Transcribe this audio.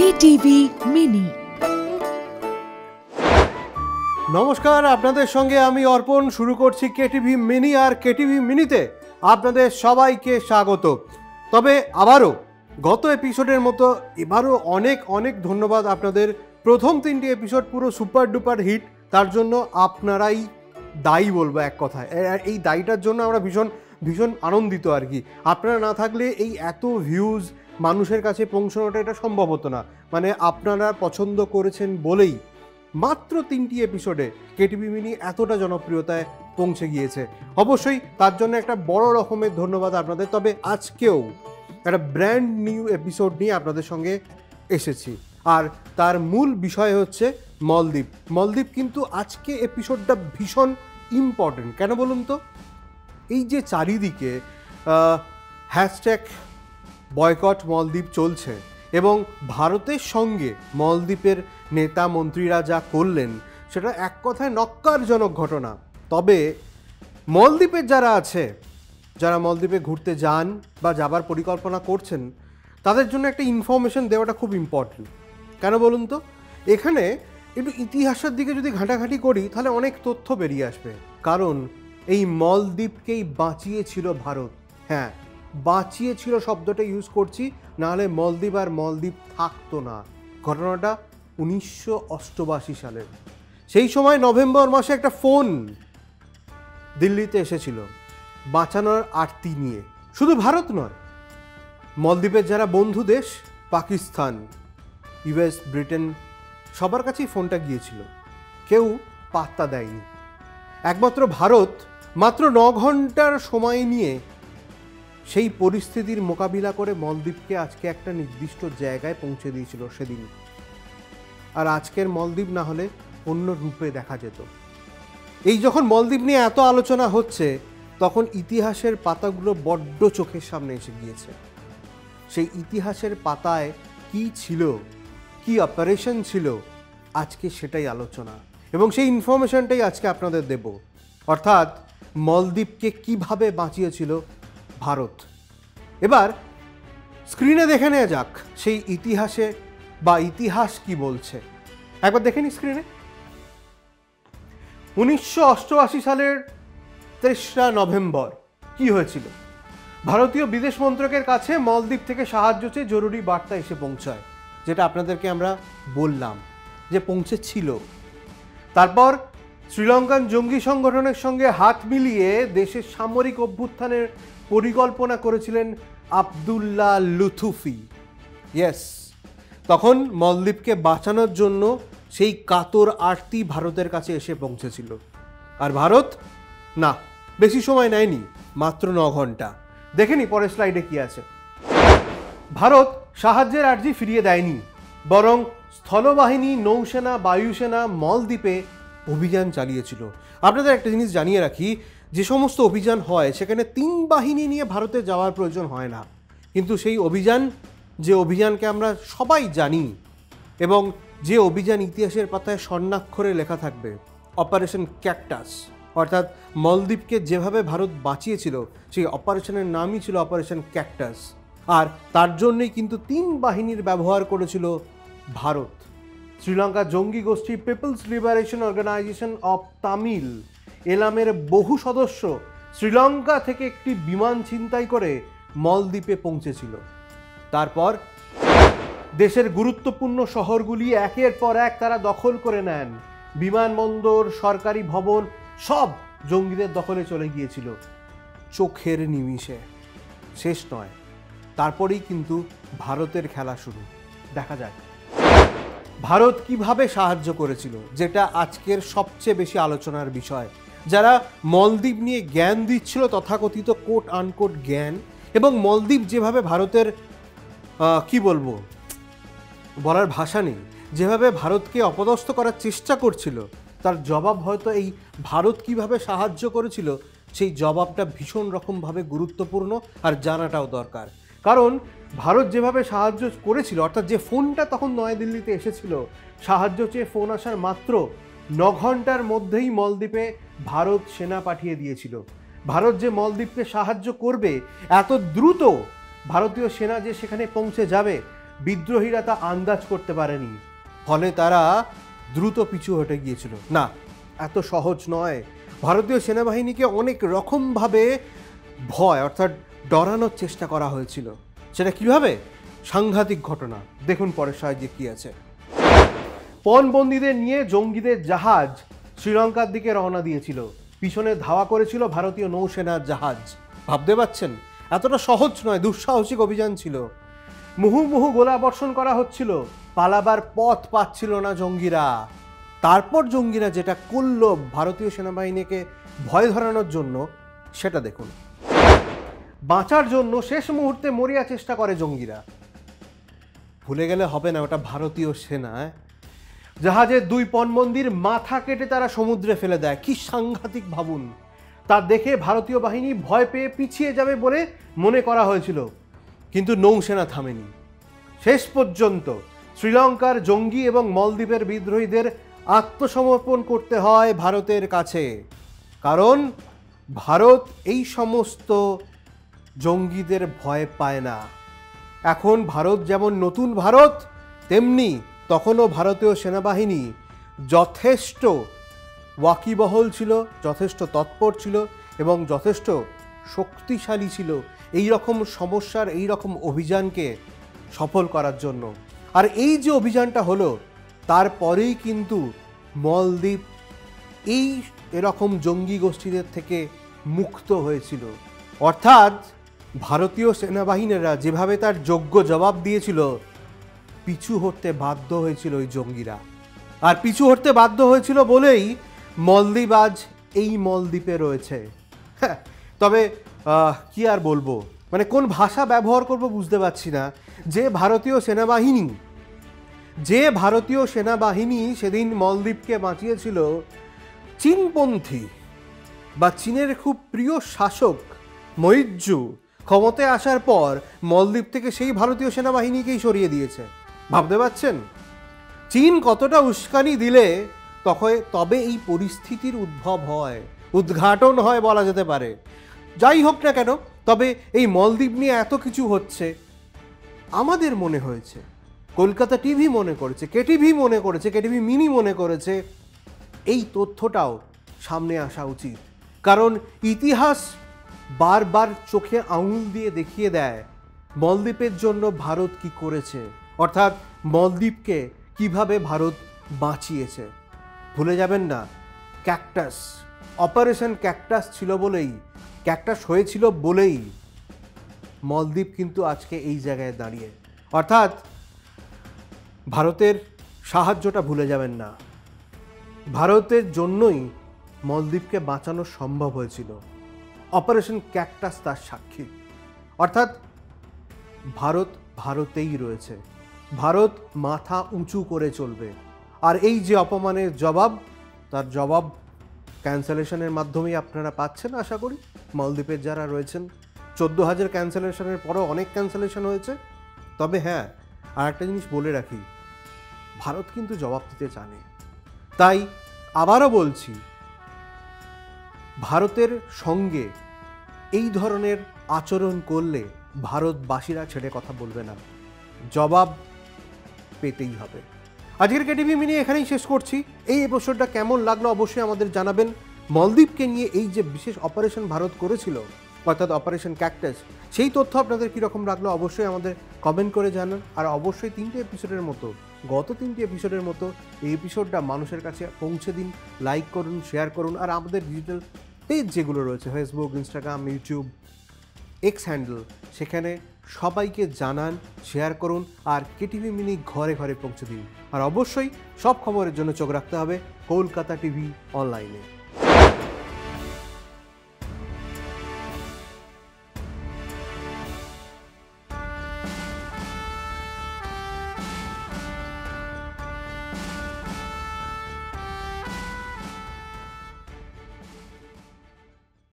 KTV mini. নমস্কার, আপনাদের সঙ্গে আমি অর্পণ। শুরু করছি কেটিভি মিনি, আর কেটিভি মিনিতে আপনাদের সবাইকে স্বাগত। তবে আবারও গত এপিসোডের মতো এবারও অনেক অনেক ধন্যবাদ আপনাদের। প্রথম 3টি এপিসোড পুরো সুপার ডুপার হিট, তার জন্য আপনারাই দায়ী বলবো এক কথায়। এই দায়ীটার জন্য আমরা ভীষণ ভীষণ আনন্দিত আর কি। আপনারা না থাকলে এই এত ভিউজ মানুষের কাছে পৌঁছানোটা এটা সম্ভব হতো না। মানে আপনারা পছন্দ করেছেন বলেই মাত্র 3টি এপিসোডে কেটিভি মিনি এতটা জনপ্রিয়তায় পৌঁছে গিয়েছে। অবশ্যই তার জন্য একটা বড় রকমের ধন্যবাদ আপনাদের। তবে আজকেও একটা ব্র্যান্ড নিউ এপিসোড নিয়ে আপনাদের সঙ্গে এসেছি, আর তার মূল বিষয় হচ্ছে মলদ্বীপ। মলদ্বীপ কিন্তু আজকে এপিসোডটা ভীষণ ইম্পর্টেন্ট। কেন বলুন তো? এই যে চারিদিকে হ্যাশট্যাগ বয়কট মলদ্বীপ চলছে এবং ভারতের সঙ্গে মলদ্বীপের নেতা মন্ত্রীরা যা করলেন সেটা এক কথায় নক্কারজনক ঘটনা। তবে মলদ্বীপের যারা আছে, যারা মলদ্বীপে ঘুরতে যান বা যাবার পরিকল্পনা করছেন, তাদের জন্য একটা ইনফরমেশন দেওয়াটা খুব ইম্পর্টেন্ট। কেন বলুন তো? এখানে একটু ইতিহাসের দিকে যদি ঘাঁটাঘাঁটি করি তাহলে অনেক তথ্য বেরিয়ে আসবে। কারণ এই মলদ্বীপকেই বাঁচিয়েছিল ভারত। হ্যাঁ, বাঁচিয়েছিল শব্দটা ইউজ করছি, নাহলে মলদ্বীপ আর মলদ্বীপ থাকতো না। ঘটনাটা 1988 সালের। সেই সময় নভেম্বর মাসে একটা ফোন দিল্লিতে এসেছিল বাঁচানোর আরতি নিয়ে। শুধু ভারত নয়, মলদ্বীপের যারা বন্ধু দেশ, পাকিস্তান, ইউএস, ব্রিটেন, সবার কাছেই ফোনটা গিয়েছিল। কেউ পাত্তা দেয়নি। একমাত্র ভারত মাত্র 9 ঘন্টার সময় নিয়ে সেই পরিস্থিতির মোকাবিলা করে মলদ্বীপকে আজকে একটা নির্দিষ্ট জায়গায় পৌঁছে দিয়েছিল সেদিন। আর আজকের মলদ্বীপ না হলে অন্য রূপে দেখা যেত। এই যখন মলদ্বীপ নিয়ে এত আলোচনা হচ্ছে, তখন ইতিহাসের পাতাগুলো বড্ড চোখের সামনে এসে গিয়েছে। সেই ইতিহাসের পাতায় কি ছিল, কি অপারেশন ছিল, আজকে সেটাই আলোচনা এবং সেই ইনফরমেশনটাই আজকে আপনাদের দেব। অর্থাৎ মলদ্বীপকে কিভাবে বাঁচিয়েছিল ভারত। এবার স্ক্রিনে দেখে নেওয়া যাক সেই ইতিহাসে বা ইতিহাস কি বলছে। একবার দেখে নি স্ক্রিনে। 1988 সালের 3রা নভেম্বর কি হয়েছিল? ভারতীয় বিদেশ মন্ত্রকের কাছে মলদ্বীপ থেকে সাহায্য চেয়ে জরুরি বার্তা এসে পৌঁছায়, যেটা আপনাদেরকে আমরা বললাম যে পৌঁছেছিল। তারপর শ্রীলঙ্কান জঙ্গি সংগঠনের সঙ্গে হাত মিলিয়ে দেশের সামরিক অভ্যুত্থানের পরিকল্পনা করেছিলেন আবদুল্লাহ লুথুফি। ইয়েস, তখন মলদ্বীপকে বাঁচানোর জন্য সেই কাতর আরতি ভারতের কাছে এসে পৌঁছেছিল। আর ভারত না, বেশি সময় নেয়নি, মাত্র 9 ঘন্টা। দেখেনি পরের স্লাইডে কি আছে। ভারত সাহায্যের আর্জি ফিরিয়ে দেয়নি, বরং স্থলবাহিনী, নৌসেনা, বায়ুসেনা মলদ্বীপে অভিযান চালিয়েছিল। আপনাদের একটা জিনিস জানিয়ে রাখি, যে সমস্ত অভিযান হয় সেখানে 3 বাহিনী নিয়ে ভারতে যাওয়ার প্রয়োজন হয় না। কিন্তু সেই অভিযান, যে অভিযানকে আমরা সবাই জানি এবং যে অভিযান ইতিহাসের পাতায় স্বর্ণাক্ষরে লেখা থাকবে, অপারেশন ক্যাকটাস, অর্থাৎ মলদ্বীপকে যেভাবে ভারত বাঁচিয়েছিল সেই অপারেশনের নামই ছিল অপারেশন ক্যাকটাস। আর তার জন্যই কিন্তু 3 বাহিনীর ব্যবহার করেছিল ভারত। শ্রীলঙ্কা জঙ্গি গোষ্ঠী peoples liberation organisation of Tamil, এলামের বহু সদস্য শ্রীলঙ্কা থেকে একটি বিমান ছিনতাই করে মলদ্বীপে পৌঁছেছিল। তারপর দেশের গুরুত্বপূর্ণ শহরগুলি একের পর এক তারা দখল করে নেন। বিমানবন্দর, সরকারি ভবন সব জঙ্গিদের দখলে চলে গিয়েছিল চোখের নিমিষে। শেষ নয়, তারপরেই কিন্তু ভারতের খেলা শুরু। দেখা যাক ভারত কিভাবে সাহায্য করেছিল, যেটা আজকের সবচেয়ে বেশি আলোচনার বিষয়। যারা মলদ্বীপ নিয়ে জ্ঞান দিচ্ছিল, তথাকথিত কোট আনকোট জ্ঞান, এবং মলদ্বীপ যেভাবে ভারতের কি বলবো, বলার ভাষা নেই, যেভাবে ভারতকে অপদস্থ করার চেষ্টা করছিল, তার জবাব হয়তো এই ভারত কিভাবে সাহায্য করেছিল সেই জবাবটা ভীষণ রকমভাবে গুরুত্বপূর্ণ আর জানাটাও দরকার। কারণ ভারত যেভাবে সাহায্য করেছিল, অর্থাৎ যে ফোনটা তখন নয়াদিল্লিতে এসেছিল, সাহায্য চেয়ে ফোন আসার মাত্র 9 ঘন্টার মধ্যেই মলদ্বীপে ভারত সেনা পাঠিয়ে দিয়েছিল। ভারত যে মলদ্বীপকে সাহায্য করবে, এত দ্রুত ভারতীয় সেনা যে সেখানে পৌঁছে যাবে, বিদ্রোহীরা তা আন্দাজ করতে পারেনি, ফলে তারা দ্রুত পিছু হটে গিয়েছিল। না, এত সহজ নয়। ভারতীয় সেনাবাহিনীকে অনেক রকমভাবে ভয় অর্থাৎ ডরানোর চেষ্টা করা হয়েছিল। সেটা কিভাবে? সাংঘাতিক ঘটনা, দেখুন পরের সাহায্যে কি আছে। পণবন্দীদের নিয়ে জঙ্গিদের জাহাজ শ্রীলঙ্কার দিকে রওনা দিয়েছিল। পিছনে ধাওয়া করেছিল ভারতীয় নৌসেনার জাহাজ। ভাবতে পারছেন? এতটা সহজ নয়, দুঃসাহসিক অভিযান ছিল। মুহুর্মুহু গোলাবর্ষণ করা হচ্ছিল, পালাবার পথ পাচ্ছিল না জঙ্গিরা। তারপর জঙ্গিরা যেটা করলো ভারতীয় সেনাবাহিনীকে ভয় ধরানোর জন্য, সেটা দেখুন। বাঁচার জন্য শেষ মুহূর্তে মরিয়া চেষ্টা করে জঙ্গিরা। ভুলে গেলে হবে না, ওটা ভারতীয় সেনা। জাহাজের 2 পণবন্দীর মাথা কেটে তারা সমুদ্রে ফেলে দেয়। কি সাংঘাতিক ভাবুন! তা দেখে ভারতীয় বাহিনী ভয় পেয়ে পিছিয়ে যাবে বলে মনে করা হয়েছিল, কিন্তু নৌসেনা থামেনি। শেষ পর্যন্ত শ্রীলঙ্কার জঙ্গি এবং মালদ্বীপের বিদ্রোহীদের আত্মসমর্পণ করতে হয় ভারতের কাছে, কারণ ভারত এই সমস্ত জঙ্গিদের ভয় পায় না। এখন ভারত যেমন নতুন ভারত, তেমনি তখনও ভারতীয় সেনাবাহিনী যথেষ্ট ওয়াকিবহল ছিল, যথেষ্ট তৎপর ছিল এবং যথেষ্ট শক্তিশালী ছিল এই রকম সমস্যার, এই রকম অভিযানকে সফল করার জন্য। আর এই যে অভিযানটা হলো, তারপরেই কিন্তু মালদ্বীপ এই এরকম জঙ্গি গোষ্ঠীদের থেকে মুক্ত হয়েছিল। অর্থাৎ ভারতীয় সেনাবাহিনীরা যেভাবে তার যোগ্য জবাব দিয়েছিল, পিছু হটতে বাধ্য হয়েছিল ওই জঙ্গিরা। আর পিছু হটতে বাধ্য হয়েছিল বলেই মালদ্বীপ আজ এই মালদ্বীপে রয়েছে। তবে কি আর বলবো, মানে কোন ভাষা ব্যবহার করব বুঝতে পারছি না। যে ভারতীয় সেনাবাহিনী সেদিন মালদ্বীপকে বাঁচিয়েছিল, চীনপন্থী বা চীনের খুব প্রিয় শাসক মৈত্রু ক্ষমতায় আসার পর মালদ্বীপ থেকে সেই ভারতীয় সেনাবাহিনীকেই সরিয়ে দিয়েছে। ভাবতে পারছেন চীন কতটা উস্কানি দিলে তবে এই পরিস্থিতির উদ্ঘাটন হয় বলা যেতে পারে। যাই হোক না কেন, তবে এই মালদ্বীপ নিয়ে এত কিছু হচ্ছে, আমাদের মনে হয়েছে, কলকাতা টিভি মনে করেছে, কেটিভি মনে করেছে, কেটিভি মিনি মনে করেছে, এই তথ্যটাও সামনে আসা উচিত। কারণ ইতিহাস বারবার চোখে আঙুল দিয়ে দেখিয়ে দেয় মালদ্বীপের জন্য ভারত কি করেছে, অর্থাৎ মালদ্বীপকে কিভাবে ভারত বাঁচিয়েছে। ভুলে যাবেন না, ক্যাকটাস, অপারেশন ক্যাকটাস ছিল বলেই, ক্যাকটাস হয়েছিল বলেই মালদ্বীপ কিন্তু আজকে এই জায়গায় দাঁড়িয়ে। অর্থাৎ ভারতের সাহায্যটা ভুলে যাবেন না, ভারতের জন্যই মালদ্বীপকে বাঁচানো সম্ভব হয়েছিল। অপারেশন ক্যাকটাস তার সাক্ষী। অর্থাৎ ভারত ভারতেই রয়েছে, ভারত মাথা উঁচু করে চলবে। আর এই যে অপমানের জবাব, তার জবাব ক্যান্সেলেশনের মাধ্যমেই আপনারা পাচ্ছেন আশা করি। মালদ্বীপের যারা রয়েছেন, 14,000 ক্যান্সেলেশনের পরও অনেক ক্যান্সেলেশন হয়েছে। তবে হ্যাঁ, আর একটা জিনিস বলে রাখি, ভারত কিন্তু জবাব দিতে জানে। তাই আবারও বলছি, ভারতের সঙ্গে এই ধরনের আচরণ করলে ভারতবাসীরা ছেড়ে কথা বলবে না, জবাব পেতেই হবে। আজকের কেটিভি মিনি এখানেই শেষ করছি। এই এপিসোডটা কেমন লাগলো অবশ্যই আমাদের জানাবেন। মালদ্বীপকে নিয়ে এই যে বিশেষ অপারেশন ভারত করেছিল, অর্থাৎ অপারেশন ক্যাকটাস, সেই তথ্য আপনাদের কীরকম লাগলো অবশ্যই আমাদের কমেন্ট করে জানান। আর অবশ্যই 3টে এপিসোডের মতো, গত 3টে এপিসোডের মতো এই এপিসোডটা মানুষের কাছে পৌঁছে দিন, লাইক করুন, শেয়ার করুন। আর আমাদের ডিজিটাল পেজ যেগুলো রয়েছে, Facebook, Instagram, YouTube, x handle, সেখানে সবাইকে জানান, শেয়ার করুন আর কেটিভি মিনি ঘরে ঘরে পৌঁছে দিন। আর অবশ্যই সব খবরের জন্য চোখ রাখতে হবে কলকাতা টিভি অনলাইনে।